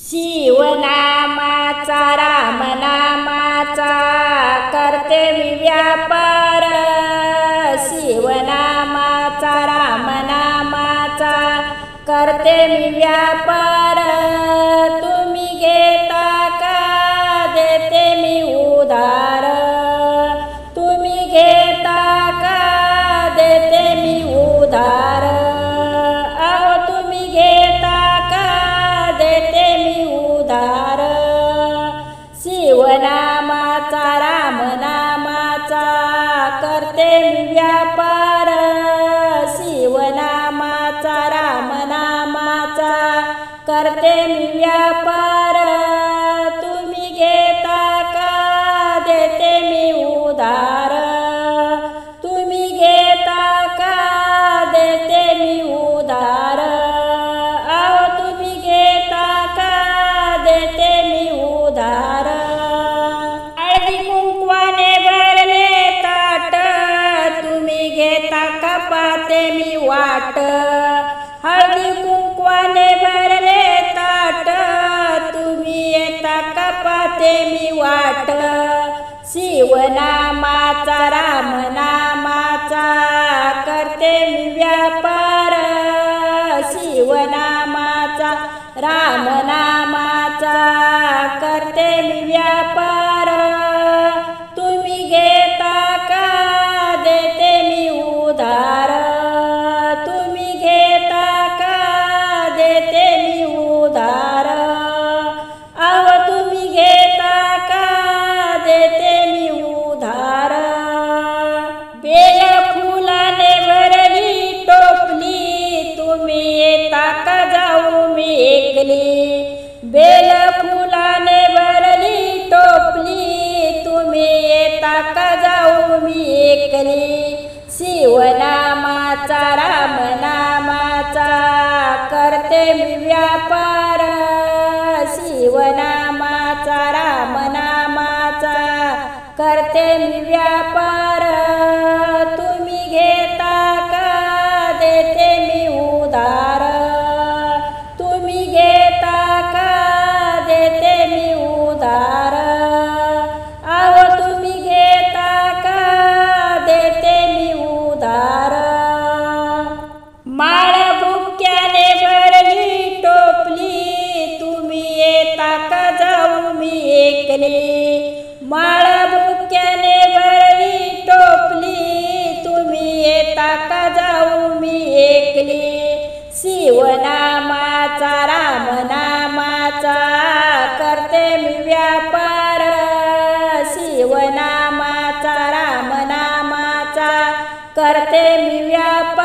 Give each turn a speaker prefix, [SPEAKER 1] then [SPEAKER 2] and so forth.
[SPEAKER 1] शिवनामाचा रामनामाचा करते मी व्यापार। शिवनामाचा रामनामाचा करते मी व्यापार। तुम्ही घेता का देते मी उधार। तुम्ही घेता का देते मी उधार। अहो तुम्ही घेता का देते मी उधार। शिवनामाचा रामनामाचा करते मी व्यापार। शिवनामाचा रामनामाचा करते मी व्यापार। तुम्ही घेता का देते मी उधार। तुम्ही घेता का देते मी उधार। अहो तुम्ही घेता का देते मी उधार। हळदी कुंकवाने भरले ताट तुम्ही घेता का पाहते मी वाट। हळदी कुंकवाने भरले ताट तुम्ही येता का पाहते मी वाट। शिवनामाचा रामनामाचा करते मी व्यापार। शिवनामाचा रामनामाचा करते मी व्यापार। तुम्ही घेता का देते मी उधार। तुम्ही घेता का देते मी उधार। अहो तुम्ही घेता का देते मी उधार। बेल फुलाने भरली टोपली तुम्ही येता का जाऊ मी एकली। बेल फुलाने भरली टोपली तुम्ही येता का जाऊ मी एकली। शिवनामाचा रामनामाचा करते मी व्यापार। शिवनामाचा रामनामाचा करते मी व्यापार। तुम्ही घेता का देते मी उधार। तुम्ही घेता का देते मी उधार। अहो तुम्ही घेता का देते मी उधार। माळ भुक्याने भरली टोपली तुम्ही येता का जाऊ मी एकली। माळ भुक्याने भरली टोपली तुम्ही येता का जाऊ मी एकली। शिवनामाचा रामनामाचा करते मी व्यापार। शिवनामाचा रामनामाचा करते मी व्यापार।